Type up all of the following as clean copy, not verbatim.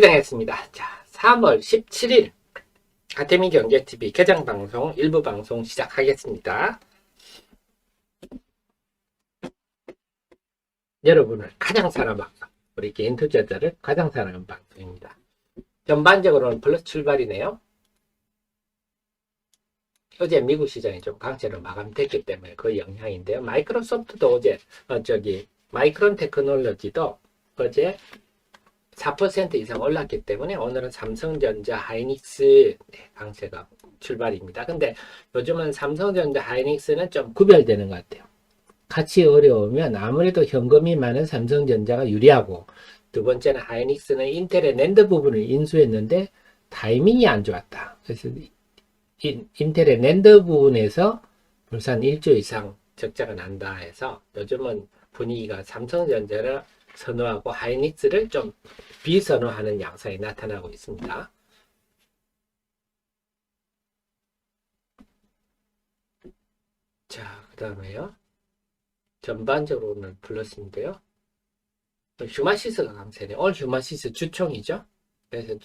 개장했습니다. 자, 3월 17일 아태미 경제TV 개장방송 일부 방송 시작하겠습니다. 여러분을 가장 사랑하는 방송, 우리 개인 투자자를 가장 사랑하는 방송입니다. 전반적으로는 플러스 출발이네요. 어제 미국 시장이 좀 강세로 마감됐기 때문에 그 영향인데요. 마이크로소프트도 어제 마이크론 테크놀로지도 어제 4% 이상 올랐기 때문에 오늘은 삼성전자, 하이닉스 강세가 출발입니다. 근데 요즘은 삼성전자, 하이닉스는 좀 구별되는 것 같아요. 같이 어려우면 아무래도 현금이 많은 삼성전자가 유리하고, 두 번째는 하이닉스는 인텔의 낸드 부분을 인수했는데 타이밍이 안 좋았다. 그래서 인텔의 낸드 부분에서 불산 1조 이상 적자가 난다 해서 요즘은 분위기가 삼성전자를 선호하고 하이닉스를 좀 비선호하는 양상이 나타나고 있습니다. 자, 그 다음에요. 전반적으로는 플러스인데요. 휴마시스가 강세네. 오늘 휴마시스 주총이죠. 그래서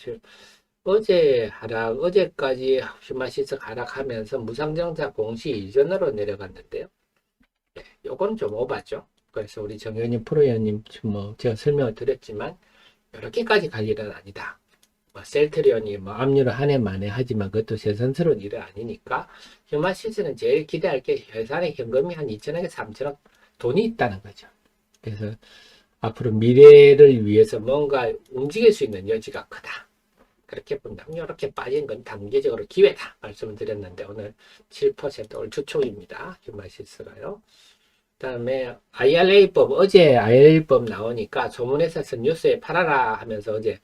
어제까지 휴마시스 하락하면서 무상정자 공시 이전으로 내려갔는데요. 요건 좀 오바죠. 그래서 우리 정현님 프로위원님 제가 설명을 드렸지만 이렇게까지 갈 일은 아니다. 셀트리온이 압류를 한 해 만에 하지만 그것도 세선스러운 일은 아니니까 휴마시스는 제일 기대할 게 회사의 현금이 한 2천억에서 3천억 돈이 있다는 거죠. 그래서 앞으로 미래를 위해서 뭔가 움직일 수 있는 여지가 크다. 그렇게 본다면 이렇게 빠진 건 단기적으로 기회다 말씀을 드렸는데 오늘 7% 올 주총입니다. 휴마시스가요. 그다음에 IRA법, 어제 IRA법 나오니까 소문에서 뉴스에 팔아라 하면서 어제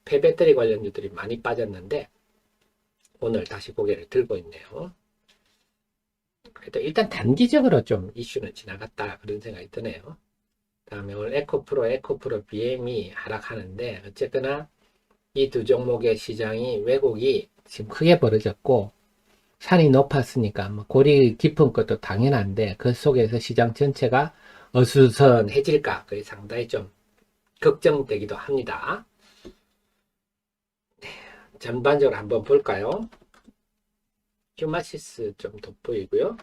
폐배터리 관련주들이 많이 빠졌는데 오늘 다시 고개를 들고 있네요. 그래도 일단 단기적으로 좀 이슈는 지나갔다 그런 생각이 드네요. 다음에 오늘 에코프로 BM이 하락하는데 어쨌거나 이 두 종목의 시장이 왜곡이 지금 크게 벌어졌고 산이 높았으니까 골이 깊은 것도 당연한데 그 속에서 시장 전체가 어수선해질까 그게 상당히 좀 걱정되기도 합니다. 전반적으로 한번 볼까요? 휴마시스 좀 돋보이고요.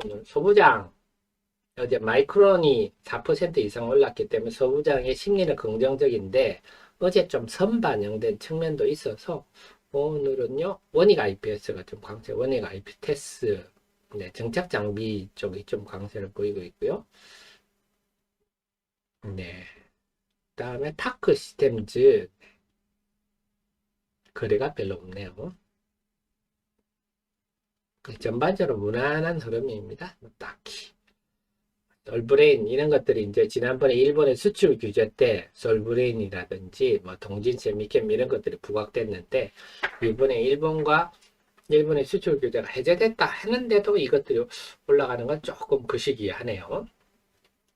오늘 소부장 어제 마이크론이 4% 이상 올랐기 때문에 소부장의 심리는 긍정적인데 어제 좀 선반영된 측면도 있어서 오늘은요 원익 IPS가 좀 강세, 원익 IP 테스 정착 장비 쪽이 좀 강세를 보이고 있고요. 네, 그다음에 타크 시스템즈 거래가 별로 없네요. 전반적으로 무난한 흐름입니다. 딱히. 솔브레인 이런 것들이 이제 지난번에 일본의 수출 규제 때 솔브레인이라든지 동진 세미캠 이런 것들이 부각됐는데 이번에 일본의 수출 규제가 해제됐다 했는데도 이것들이 올라가는 건 조금 그 시기에 하네요.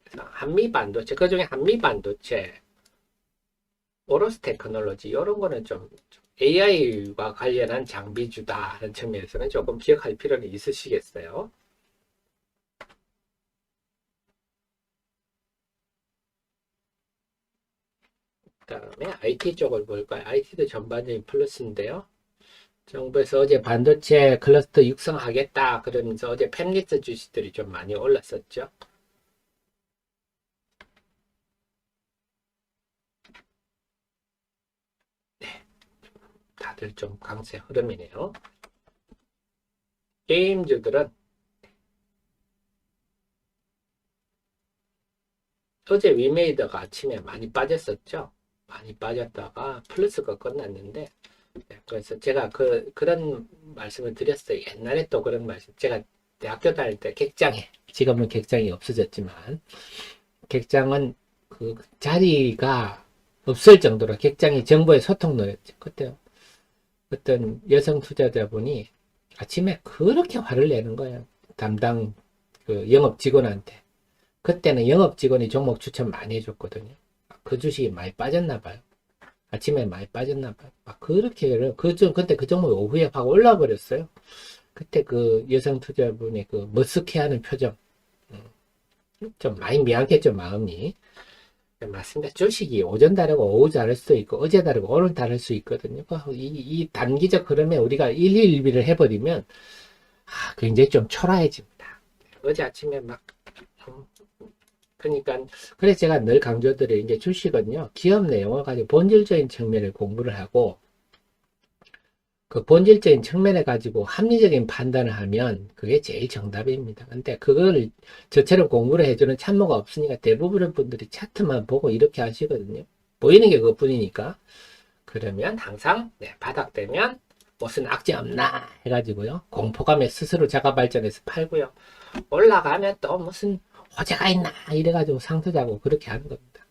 그래서 한미 반도체, 그중에 한미 반도체, 오로스 테크놀로지 이런 거는 좀 AI와 관련한 장비주다 하는 측면에서는 조금 기억할 필요는 있으시겠어요. 그다음에 IT 쪽을 볼까요? IT도 전반적인 플러스인데요. 정부에서 어제 반도체 클러스터 육성하겠다 그러면서 어제 팹리스 주식들이 좀 많이 올랐었죠. 네, 다들 좀 강세 흐름이네요. 게임주들은 어제 위메이더가 아침에 많이 빠졌었죠. 많이 빠졌다가 플러스가 끝났는데 그래서 제가 그런 말씀을 드렸어요. 옛날에 또 그런 말씀. 제가 대학교 다닐 때 객장에, 지금은 객장이 없어졌지만, 객장은 그 자리가 없을 정도로 객장이 정부의 소통로였죠. 그때 어떤 여성 투자자분이 아침에 그렇게 화를 내는 거예요. 담당 그 영업 직원한테. 그때는 영업 직원이 종목 추천 많이 해줬거든요. 그 주식이 많이 빠졌나 봐요. 아침에 많이 빠졌나 봐요. 그때 그 종목이 오후에 확 올라 버렸어요. 그때 그 여성 투자분이 그 머쓱해하는 표정, 좀 많이 미안했죠, 마음이. 네, 맞습니다. 주식이 오전 다르고 오후 다를 수도 있고 어제 다르고 오늘 다를 수 있거든요. 이 단기적 흐름에 우리가 일희일비를 해버리면 굉장히 좀 초라해집니다. 어제 아침에 막 음, 그러니까 그래서 제가 늘 강조드리는 게 주식은요 기업 내용을 가지고 본질적인 측면을 공부를 하고 그 본질적인 측면에 가지고 합리적인 판단을 하면 그게 제일 정답입니다. 근데 그걸 저처럼 공부를 해주는 참모가 없으니까 대부분의 분들이 차트만 보고 이렇게 하시거든요. 보이는 게 그것뿐이니까. 그러면 항상 바닥되면 무슨 악재 없나 해가지고요. 공포감에 스스로 자가 발전해서 팔고요. 올라가면 또 무슨 호재가 있나 이래가지고 상투자고 그렇게 하는 겁니다.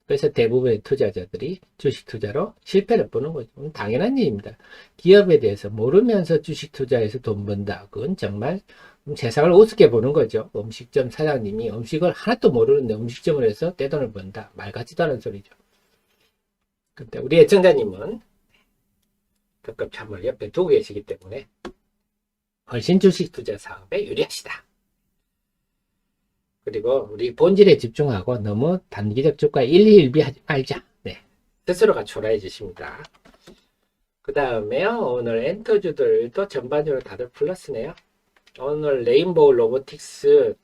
그래서 대부분의 투자자들이 주식 투자로 실패를 보는 거죠. 당연한 일입니다. 기업에 대해서 모르면서 주식 투자해서 돈 번다. 그건 정말 세상을 우습게 보는 거죠. 음식점 사장님이 음식을 하나도 모르는데 음식점을 해서 떼돈을 번다. 말 같지도 않은 소리죠. 근데 우리 애청자님은 특급 참을 옆에 두고 계시기 때문에 훨씬 주식 투자 사업에 유리하시다. 그리고 우리 본질에 집중하고 너무 단기적 주가에 일희일비하지 말자. 네. 스스로가 초라해지십니다. 그 다음에요. 오늘 엔터주들도 전반적으로 다들 플러스네요. 오늘 레인보우 로보틱스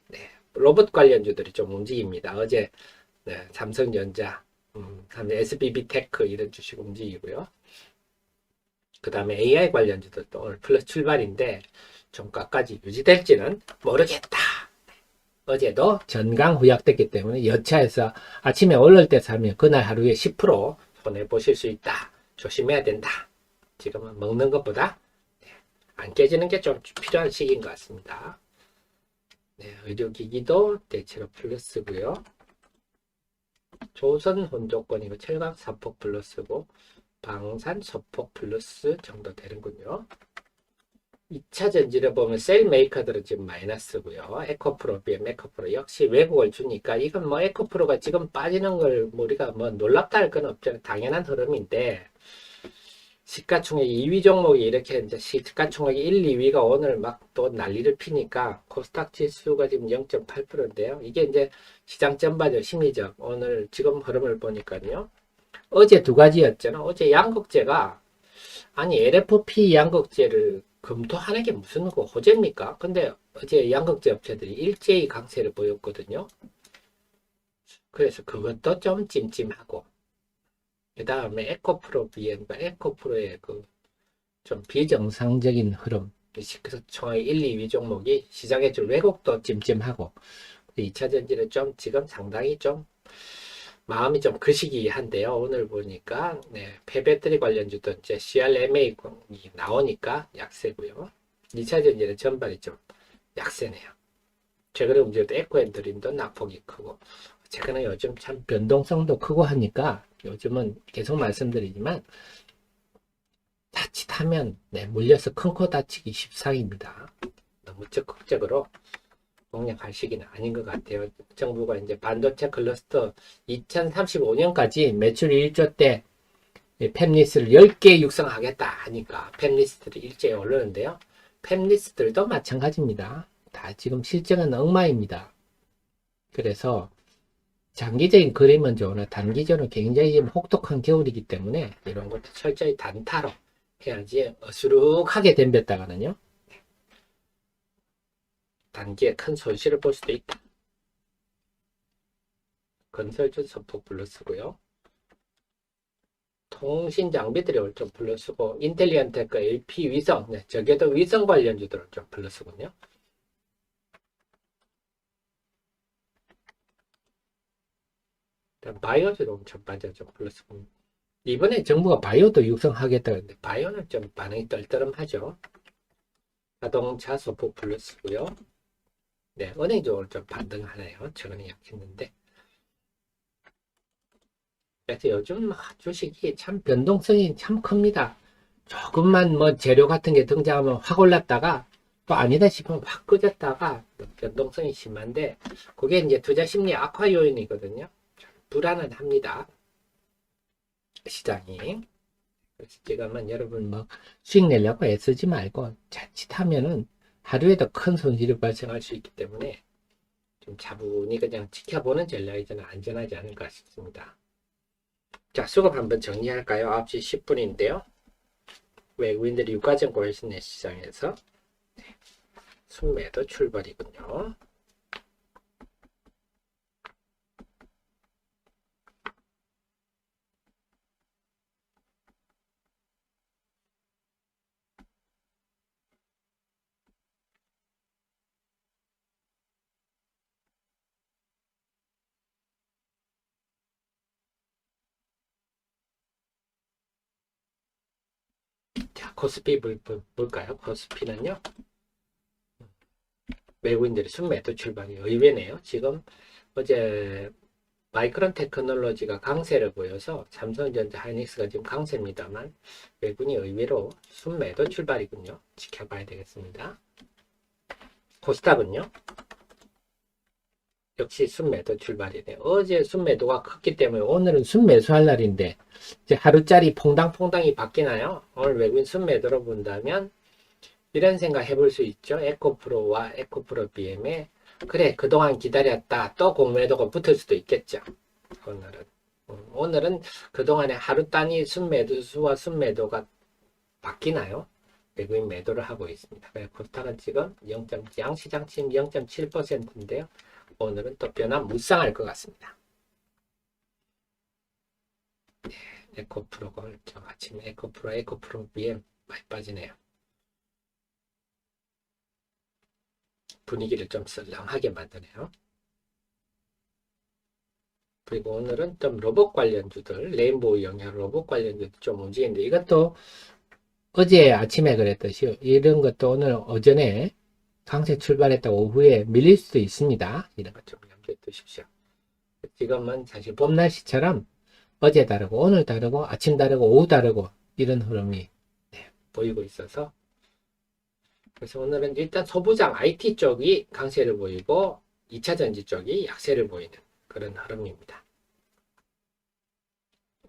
로봇 관련주들이 좀 움직입니다. 어제 삼성전자, SBB테크 이런 주식 움직이고요. 그 다음에 AI 관련주들도 오늘 플러스 출발인데 종가까지 유지될지는 모르겠다. 어제도 전강 후약됐기 때문에 여차해서 아침에 올릴 때 사면 그날 하루에 10% 손해보실 수 있다. 조심해야 된다. 지금은 먹는 것보다 안 깨지는 게 좀 필요한 시기인 것 같습니다. 의료기기도 대체로 플러스고요. 조선 혼조권이고 철강 사폭 플러스고 방산 소폭 플러스 정도 되는군요. 2차 전지를 보면 셀 메이커들은 지금 마이너스고요. 에코프로, BM 에코프로 역시 왜곡을 주니까 이건 뭐 에코프로가 지금 빠지는 걸 우리가 뭐 놀랍다 할 건 없잖아요. 당연한 흐름인데 시가총액 2위 종목이 이렇게 이제 시가총액 1, 2위가 오늘 막 또 난리를 피니까 코스닥 지수가 지금 0.8%인데요. 이게 이제 시장 전반적 심리적 오늘 지금 흐름을 보니까요. 어제 두 가지였잖아. 어제 양극재가 아니 LFP 양극재를 검토하는 게 무슨 그 호재입니까? 근데 어제 양극재 업체들이 일제히 강세를 보였거든요. 그래서 그것도 좀 찜찜하고 그 다음에 에코프로 BM과 에코프로의 그 좀 비정상적인 흐름 그래서 총액 1, 2위 종목이 시장에 줄 왜곡도 찜찜하고 2차 전지는 좀 지금 상당히 좀 마음이 좀 그시기한데요. 오늘 보니까 폐배터리 관련주도 이제 CRMA 나오니까 약세고요. 2차 전지는 전반이 좀 약세네요. 최근에 움직여도 에코앤드림도 낙폭이 크고 최근에 요즘 참 변동성도 크고 하니까 요즘은 계속 말씀드리지만 자칫하면 물려서 큰 코 다치기 십상입니다. 너무 적극적으로 공략할 시기는 아닌 것 같아요. 정부가 이제 반도체 클러스터 2035년까지 매출 1조 때 팹리스를 10개 육성하겠다 하니까 팹리스트를 일제히 오르는데요. 팹리스트들도 마찬가지입니다. 다 지금 실적은 엉망입니다. 그래서 장기적인 그림은 좋으나 단기적으로 굉장히 지금 혹독한 겨울이기 때문에 이런 것도 철저히 단타로 해야지 어수룩하게 덤볐다가는요. 단기에 큰 손실을 볼 수도 있다. 건설주 소폭 플러스고요. 통신 장비들이 좀 플러스고 인텔리언테크 LP 위성, 저게도 위성 관련주들은 좀 플러스군요. 바이오주도 엄청 빠져 좀 플러스고 이번에 정부가 바이오도 육성하겠다는데 바이오는 좀 반응이 떨떠름하죠. 자동차 소폭 플러스고요. 은행 쪽으로 좀 반등하네요. 최근에 약했는데. 그래서 요즘 주식이 참 변동성이 참 큽니다. 조금만 뭐 재료 같은 게 등장하면 확 올랐다가 또 아니다 싶으면 확 꺼졌다가 변동성이 심한데 그게 이제 투자 심리 악화 요인이거든요. 불안은 합니다. 시장이. 그래서 지금은 여러분 뭐 수익 내려고 애쓰지 말고 자칫하면은 하루에도 큰 손실이 발생할 수 있기 때문에 좀 차분히 그냥 지켜보는 전략이 저는 안전하지 않을까 싶습니다. 자, 수급 한번 정리할까요? 9시 10분인데요. 외국인들이 유가증 골신의 시장에서 순매도 출발이군요. 자, 코스피 볼까요? 코스피는요. 외국인들이 순매도 출발이 의외네요. 지금 어제 마이크론 테크놀로지가 강세를 보여서 삼성전자 하이닉스가 지금 강세입니다만 외국인이 의외로 순매도 출발이군요. 지켜봐야 되겠습니다. 코스닥은요. 역시 순매도 출발이네요. 어제 순매도가 컸기 때문에 오늘은 순매수할 날인데 이제 하루짜리 퐁당퐁당이 바뀌나요? 오늘 외국인 순매도로 본다면 이런 생각 해볼 수 있죠. 에코프로와 에코프로 BM에 그래 그동안 기다렸다 또 공매도가 붙을 수도 있겠죠. 오늘은 그동안에 하루 단위 순매도수와 순매도가 바뀌나요? 외국인 매도를 하고 있습니다. 코스닥은 지금 양시장 지금 0.7%인데요. 오늘은 또 변화무쌍할 것 같습니다. 에코프로가 아침에 에코프로 BM 많이 빠지네요. 분위기를 좀 썰렁하게 만드네요. 그리고 오늘은 좀 로봇 관련주들, 레인보우 영역 로봇 관련주들 좀 움직이는데 이것도 어제 아침에 그랬듯이 이런 것도 오늘 오전에 강세 출발했다 오후에 밀릴 수도 있습니다. 이런 것 좀 염두에 두십시오. 지금은 사실 봄 날씨처럼 어제 다르고 오늘 다르고 아침 다르고 오후 다르고 이런 흐름이 보이고 있어서 그래서 오늘은 일단 소부장 IT 쪽이 강세를 보이고 2차전지 쪽이 약세를 보이는 그런 흐름입니다.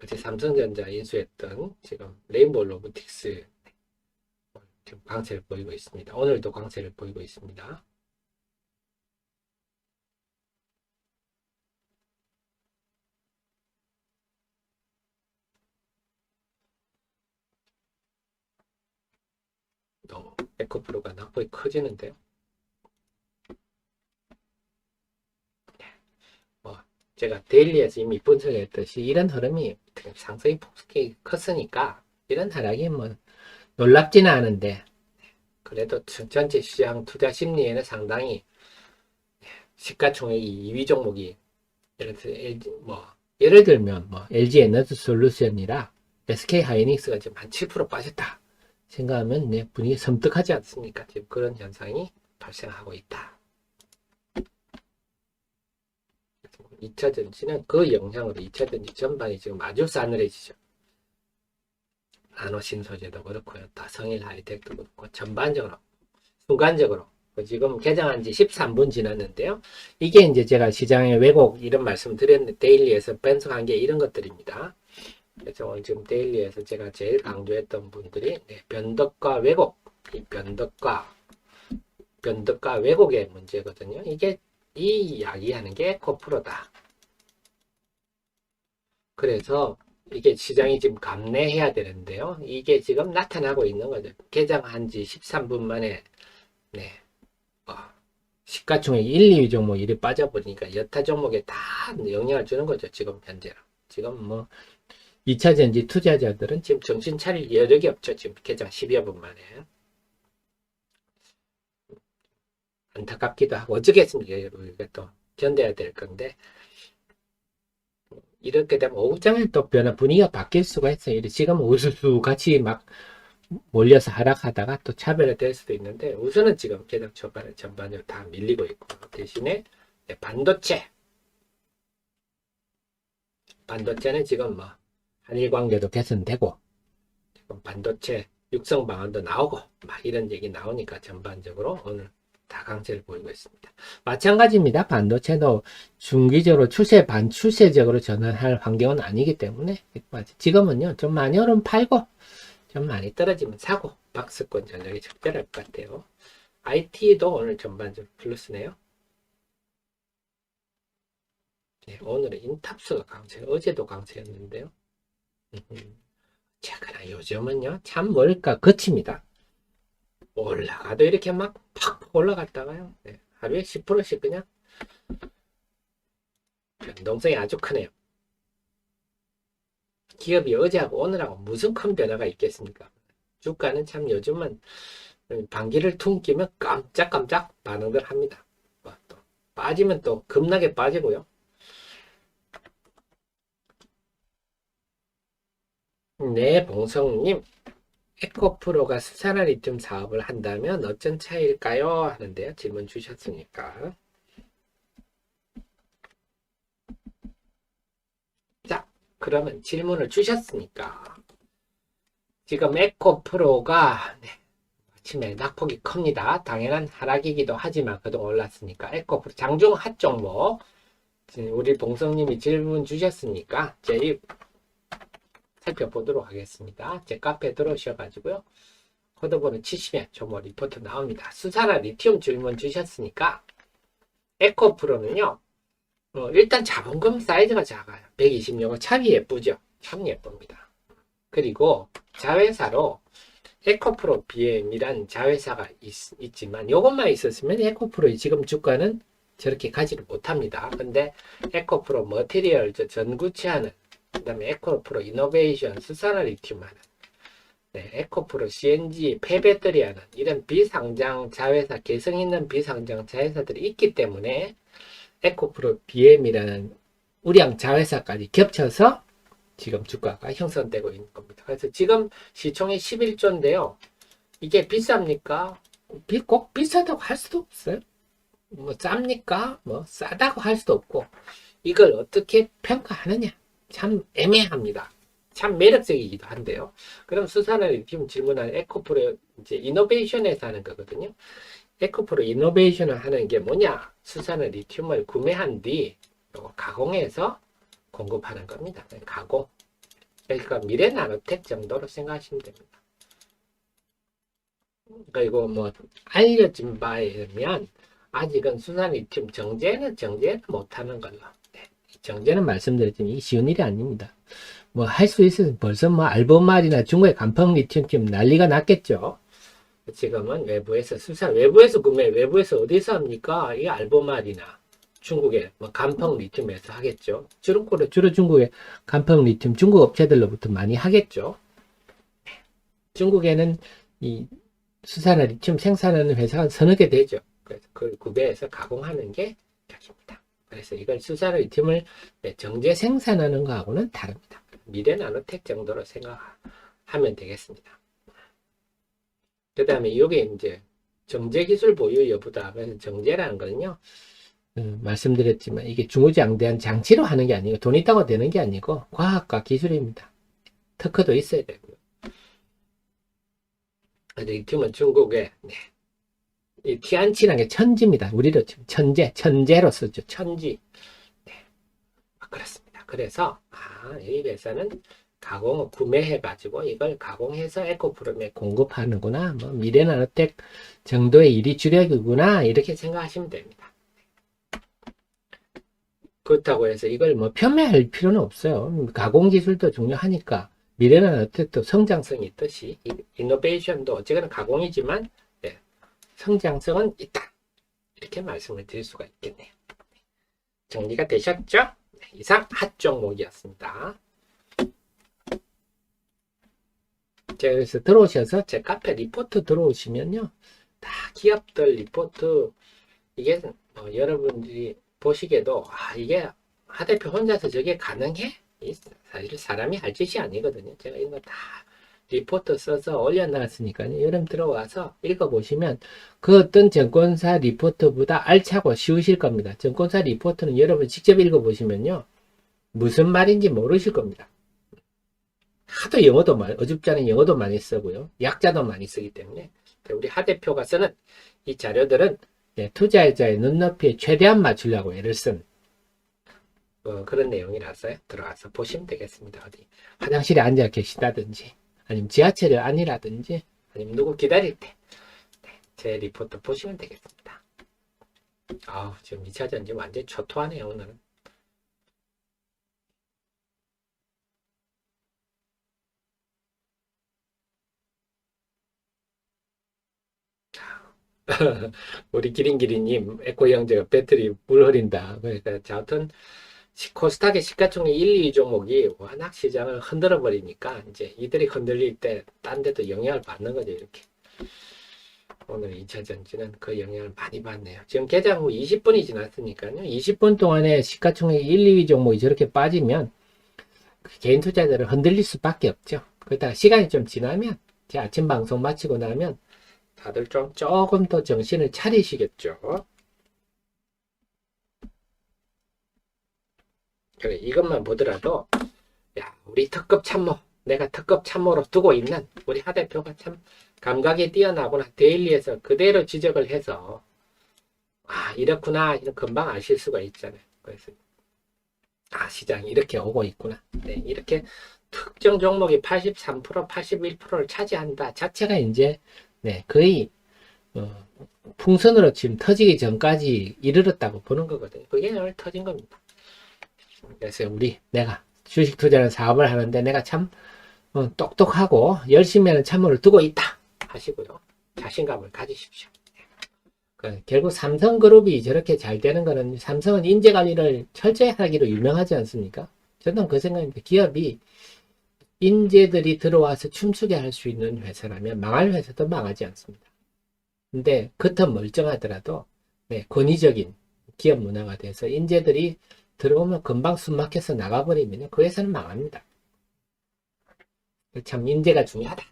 어제 삼성전자 인수했던 지금 레인보우 로보틱스 지금 강세를 보이고 있습니다. 오늘도 강세를 보이고 있습니다. 너무 에코프로가 낙폭이 커지는데요. 제가 데일리에서 이미 분석했듯이 이런 흐름이 상승이 폭속히 컸으니까 이런 하락이 뭐 놀랍지는 않은데 그래도 전체 시장 투자 심리에는 상당히 시가총액이 2위 종목이 예를 들면 LG 에너지 솔루션이라 SK 하이닉스가 지금 한 7% 빠졌다 생각하면 분위기 섬뜩하지 않습니까? 지금 그런 현상이 발생하고 있다. 2차전지는 그 영향으로 2차전지 전반이 지금 아주 싸늘해지죠. 나노신소재도 그렇고요. 다 성일 하이텍도 그렇고 전반적으로 순간적으로 지금 개장한 지 13분 지났는데요. 이게 이제 제가 시장의 왜곡 이런 말씀 드렸는데 데일리에서 분석한 게 이런 것들입니다. 그래서 오늘 지금 데일리에서 제가 제일 강조했던 분들이 변덕과 왜곡, 이 변덕과 왜곡의 문제거든요. 이게 이 이야기하는 게 코프로다. 그래서 이게 시장이 지금 감내해야 되는데요. 이게 지금 나타나고 있는 거죠. 개장한 지 13분 만에 시가총액 1, 2위 종목 이리 빠져버리니까 여타 종목에 다 영향을 주는 거죠. 지금 현재로. 지금 2차전지 투자자들은 지금 정신 차릴 여력이 없죠. 지금 개장 10여 분 만에. 안타깝기도 하고 어쩌겠습니까? 우리가 또 견뎌야 될 건데 이렇게 되면 오후장에 또 분위기가 바뀔 수가 있어요. 지금 우수수 같이 막 몰려서 하락하다가 또 차별화될 수도 있는데 우선은 지금 개장 초반에 전반적으로 다 밀리고 있고 대신에 반도체는 지금 한일 관계도 개선되고 지금 반도체 육성 방안도 나오고 막 이런 얘기 나오니까 전반적으로 오늘 다 강세를 보이고 있습니다. 마찬가지입니다. 반도체도 중기적으로 반추세적으로 전환할 환경은 아니기 때문에 지금은요 좀 많이 오르면 팔고 좀 많이 떨어지면 사고 박스권 전략이 적절할 것 같아요. IT도 오늘 전반적으로 플러스네요. 네, 오늘은 인탑수가 강세, 어제도 강세였는데요. 최근에 요즘은요, 참 뭘까 거칩니다. 올라가도 이렇게 막 팍 올라갔다가요. 네, 하루에 10%씩 그냥 변동성이 아주 크네요. 기업이 어제하고 오늘하고 무슨 큰 변화가 있겠습니까? 주가는 참 요즘은 반기를 퉁 끼면 깜짝깜짝 반응들 합니다. 또 빠지면 또 급나게 빠지고요. 네, 봉성님. 에코프로가 수산화 리튬 사업을 한다면 어떤 차이일까요? 하는데요. 질문 주셨으니까. 자, 그러면 질문을 주셨으니까. 지금 에코프로가 네, 아침에 낙폭이 큽니다. 당연한 하락이기도 하지만 그동안 올랐으니까 에코프로 장중 핫 종목 우리 봉성님이 질문 주셨으니까 제일 살펴보도록 하겠습니다. 제 카페에 들어오셔가지고요. 코드번호 치시면 조모 리포트 나옵니다. 수산화 리튬 질문 주셨으니까 에코프로는요. 일단 자본금 사이즈가 작아요. 120억 참 예쁘죠. 참 예쁩니다. 그리고 자회사로 에코프로 BM이란 자회사가 있지만 이것만 있었으면 에코프로의 지금 주가는 저렇게 가지를 못합니다. 근데 에코프로 머티리얼 전구체하는 그 다음에 에코프로 이노베이션 수산화 리튬 하는 네, 에코프로 CNG 폐배터리 하는 이런 비상장 자회사 개성 있는 비상장 자회사들이 있기 때문에 에코프로 BM이라는 우량 자회사까지 겹쳐서 지금 주가가 형성되고 있는 겁니다. 그래서 지금 시총이 11조인데요. 이게 비쌉니까? 꼭 비싸다고 할 수도 없어요. 뭐 쌉니까? 뭐 싸다고 할 수도 없고 이걸 어떻게 평가하느냐 참 애매합니다. 참 매력적이기도 한데요. 그럼 수산을 지금 질문하는 에코프로 이제 이노베이션에서 하는 거거든요. 에코프로 이노베이션을 하는 게 뭐냐? 수산의 리튬을 구매한 뒤 가공해서 공급하는 겁니다. 가공. 그러니까 미래 나노텍 정도로 생각하시면 됩니다. 그리고 뭐 알려진 바에 의하면 아직은 수산 리튬 정제는 못하는 걸로. 네. 정제는 말씀드렸지만 이 쉬운 일이 아닙니다. 뭐 할 수 있어서 벌써 뭐 알보말이나 중국의 간펑 리튬 난리가 났겠죠. 지금은 외부에서 수산, 외부에서 구매, 외부에서 어디서 합니까? 이 알보말이나 중국의 뭐 간펑 리튬에서 하겠죠. 주로 중국의 간펑 리튬 중국 업체들로부터 많이 하겠죠. 중국에는 이 수산화 리튬 생산하는 회사가 서너 개 되죠. 그래서 그걸 구매해서 가공하는 게 여기입니다. 그래서 이걸 수산화 리튬을 정제 생산하는 거하고는 다릅니다. 미래 나노텍 정도로 생각하면 되겠습니다. 그 다음에 이게 이제 정제 기술 보유 여부다. 그래서 정제라는 거는요. 말씀드렸지만 이게 중후장대한 장치로 하는 게 아니고 돈 있다고 되는 게 아니고 과학과 기술입니다. 특허도 있어야 되고요. 리튬은 중국에 네. 이 티안치라는 게 천지입니다. 우리로 지금 천재로 쓰죠. 천지. 네. 그렇습니다. 그래서 이 회사는 가공을 구매해가지고 이걸 가공해서 에코프롬에 공급하는구나. 뭐 미래나노텍 정도의 일이 주력이구나. 이렇게 생각하시면 됩니다. 그렇다고 해서 이걸 뭐 폄훼할 필요는 없어요. 가공 기술도 중요하니까 미래나노텍도 성장성이 있듯이 이노베이션도 어쨌거나 가공이지만 네, 성장성은 있다. 이렇게 말씀을 드릴 수가 있겠네요. 정리가 되셨죠? 네, 이상 핫 종목이었습니다. 그래서 들어오셔서 제 카페 리포트 들어오시면요. 다 기업들 리포트 이게 여러분들이 보시기에도 이게 하 대표 혼자서 저게 가능해? 사실 사람이 할 짓이 아니거든요. 제가 이거 다 리포트 써서 올려놨으니까요. 여러분 들어와서 읽어보시면 그 어떤 증권사 리포트보다 알차고 쉬우실 겁니다. 증권사 리포트는 여러분 직접 읽어보시면요. 무슨 말인지 모르실 겁니다. 하도 영어도 어줍지 않은 영어도 많이 쓰고요. 약자도 많이 쓰기 때문에 우리 하 대표가 쓰는 이 자료들은 투자자의 눈높이에 최대한 맞추려고 애를 쓴 그런 내용이라서 들어가서 보시면 되겠습니다. 어디 화장실에 앉아 계시다든지 아니면 지하철이 아니라든지 아니면 누구 기다릴 때 제 리포트 보시면 되겠습니다. 지금 2차전지 완전 초토하네요. 오늘은 우리 기린기린님, 에코 형제가 배터리 물 흐린다. 그러니까, 자, 하여튼, 코스닥의 시가총액 1, 2위 종목이 워낙 시장을 흔들어 버리니까, 이제 이들이 흔들릴 때, 딴 데도 영향을 받는 거죠, 이렇게. 오늘 2차 전지는 그 영향을 많이 받네요. 지금 개장 후 20분이 지났으니까요. 20분 동안에 시가총액 1, 2위 종목이 저렇게 빠지면, 개인 투자자를 흔들릴 수밖에 없죠. 그러다가 시간이 좀 지나면, 제 아침 방송 마치고 나면, 다들 조금 더 정신을 차리시겠죠. 그래, 이것만 보더라도, 야, 우리 특급 참모, 내가 특급 참모로 두고 있는 우리 하 대표가 참 감각이 뛰어나구나. 데일리에서 그대로 지적을 해서, 아, 이렇구나. 이런 금방 아실 수가 있잖아요. 그래서, 아, 시장이 이렇게 오고 있구나. 네, 이렇게 특정 종목이 83%, 81%를 차지한다 자체가 이제, 네, 거의, 어, 풍선으로 지금 터지기 전까지 이르렀다고 보는 거거든요. 그게 오늘 터진 겁니다. 그래서 내가 주식 투자는 사업을 하는데 내가 참 똑똑하고 열심히 하는 참모를 두고 있다 하시고요. 자신감을 가지십시오. 결국 삼성그룹이 저렇게 잘 되는 거는 삼성은 인재관리를 철저히 하기로 유명하지 않습니까? 저는 그 생각인데 기업이 인재들이 들어와서 춤추게 할 수 있는 회사라면 망할 회사도 망하지 않습니다. 근데 겉은 멀쩡하더라도 네, 권위적인 기업 문화가 돼서 인재들이 들어오면 금방 숨막혀서 나가버리면 그 회사는 망합니다. 참 인재가 중요하다.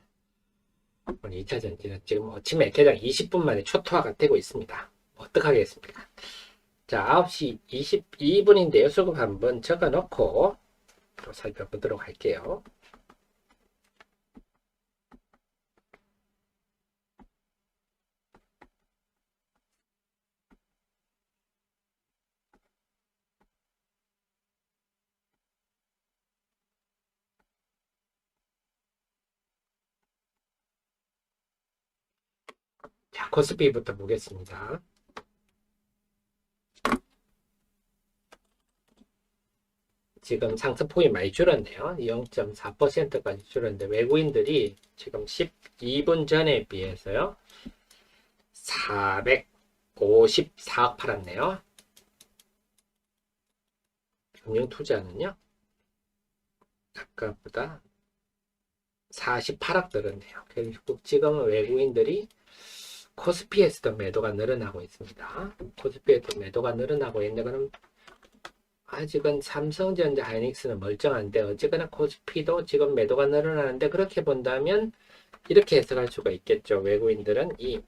오늘 2차 전지는 지금 아침에 개장 20분 만에 초토화가 되고 있습니다. 어떡하겠습니까? 자, 9시 22분인데요. 수급 한번 적어놓고 또 살펴보도록 할게요. 자, 코스피부터 보겠습니다. 지금 상승폭이 많이 줄었네요. 0.4%까지 줄었는데 외국인들이 지금 12분 전에 비해서요. 454억 팔았네요. 금융투자는요. 아까보다 48억 늘었네요. 결국 지금은 외국인들이 코스피에서도 매도가 늘어나고 있습니다. 코스피에도 매도가 늘어나고 있는데 그럼 아직은 삼성전자 하이닉스는 멀쩡한데 어쨌거나 코스피도 지금 매도가 늘어나는데 그렇게 본다면 이렇게 해석할 수가 있겠죠. 외국인들은 이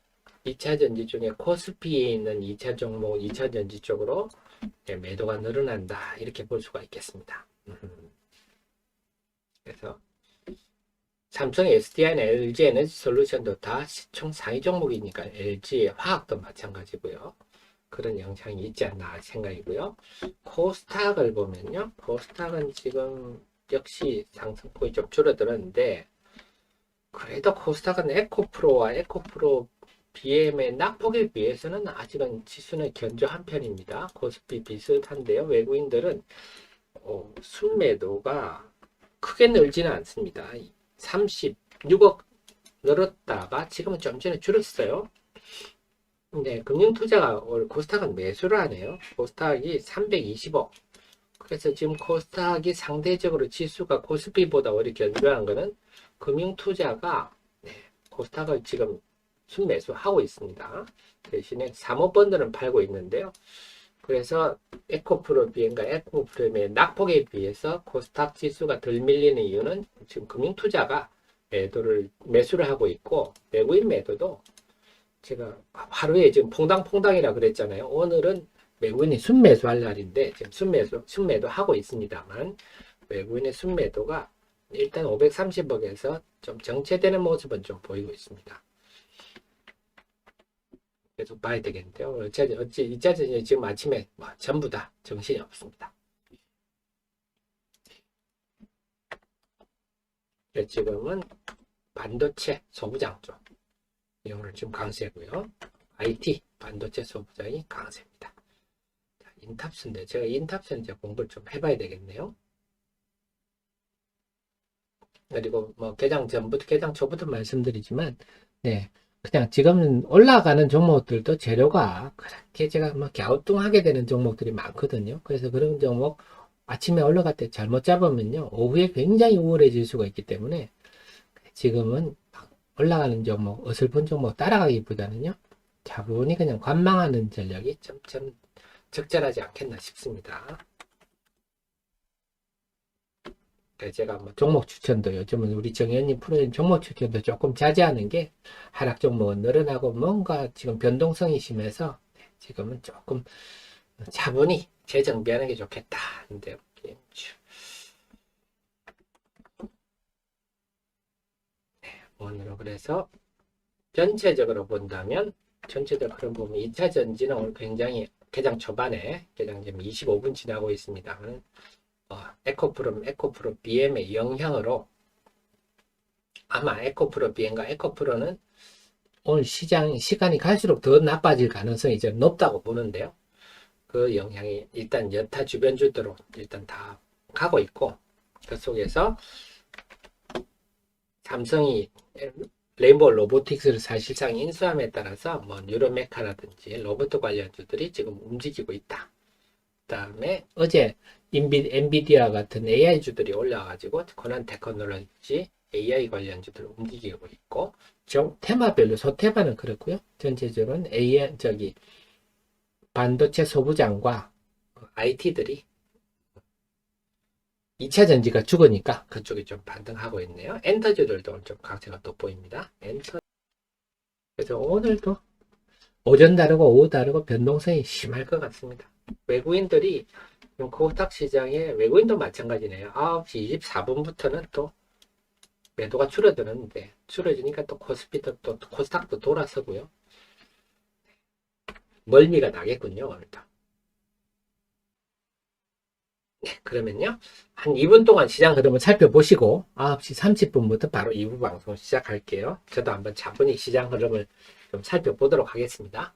2차 전지 중에 코스피에 있는 2차 종목, 2차 전지 쪽으로 매도가 늘어난다. 이렇게 볼 수가 있겠습니다. 그래서 삼성, SDI나 LG 에너지 솔루션도 다 시총 상위 종목이니까 LG 화학도 마찬가지고요. 그런 영향이 있지 않나 생각이고요. 코스닥을 보면요. 코스닥은 지금 역시 상승폭이 좀 줄어들었는데 그래도 코스닥은 에코프로와 에코프로 BM의 낙폭에 비해서는 아직은 지수는 견조한 편입니다. 코스피 비슷한데요. 외국인들은 순매도가 크게 늘지는 않습니다. 36억 늘었다가 지금은 좀 전에 줄었어요. 근데 금융투자가 올 코스닥은 매수를 하네요. 코스닥이 320억. 그래서 지금 코스닥이 상대적으로 지수가 코스피보다 오히려 견조한 거는 금융투자가 코스닥을 지금 순매수하고 있습니다. 대신에 사모펀드는 팔고 있는데요. 그래서 에코프로비엔과 에코프로의 낙폭에 비해서 코스닥 지수가 덜 밀리는 이유는 지금 금융투자가 매수를 하고 있고 외국인 매도도 제가 하루에 지금 퐁당퐁당이라 그랬잖아요. 오늘은 외국인이 순매수할 날인데 지금 순매도 하고 있습니다만 외국인의 순매도가 일단 530억에서 좀 정체되는 모습은 좀 보이고 있습니다. 계속 봐야 되겠는데요. 어찌 이자전지 지금 아침에 전부 다 정신이 없습니다. 지금은 반도체 소부장 쪽 이거를 지금 강세고요. IT 반도체 소부장이 강세입니다. 자, 인탑스인데 제가 인탑스는 이제 공부를 좀 해봐야 되겠네요. 그리고 뭐 개장 초부터 말씀드리지만 네 그냥 지금 올라가는 종목들도 재료가 그렇게 제가 막 갸우뚱하게 되는 종목들이 많거든요. 그래서 그런 종목 아침에 올라갈 때 잘못 잡으면요, 오후에 굉장히 우울해질 수가 있기 때문에 지금은 막 올라가는 종목, 어설픈 종목 따라가기보다는요, 차분히 그냥 관망하는 전략이 좀 적절하지 않겠나 싶습니다. 그래서 제가 뭐 종목 추천도 요즘은 우리 정현님 프로님 종목 추천도 조금 자제하는 게 하락 종목은 늘어나고 뭔가 지금 변동성이 심해서 지금은 조금 차분히 재정비하는 게 좋겠다. 근데 오늘은 그래서 전체적으로 본다면 전체적 흐름 보면 2차 전지는 오늘 굉장히 개장 초반에 개장 지금 25분 지나고 있습니다. 에코프로 BM의 영향으로 아마 에코프로 BM과 에코프로는 오늘 시간이 갈수록 더 나빠질 가능성이 좀 높다고 보는데요. 그 영향이 일단 여타 주변주들로 일단 다 가고 있고, 그 속에서 삼성이 레인보우 로보틱스를 사실상 인수함에 따라서 뭐 뉴로메카라든지 로봇 관련주들이 지금 움직이고 있다. 그 다음에 어제 엔비디아 같은 AI주들이 올라와가지고 코난 테크놀로지 AI 관련주들 움직이고 있고, 테마별로 소테마는 그렇고요. 전체적으로는 AI 반도체 소부장과 IT들이 2차 전지가 죽으니까 그쪽이 좀 반등하고 있네요. 엔터주들도 좀 강세가 돋보입니다. 그래서 오늘도 오전 다르고 오후 다르고 변동성이 심할 것 같습니다. 외국인들이 코스닥 시장에 외국인도 마찬가지네요. 9시 24분부터는 또 매도가 줄어드는데 줄어드니까 또 코스닥도 돌아서고요. 멀미가 나겠군요. 오늘도. 네, 그러면요. 한 2분 동안 시장 흐름을 살펴보시고 9시 30분부터 바로 2부 방송 시작할게요. 저도 한번 차분히 시장 흐름을 좀 살펴보도록 하겠습니다.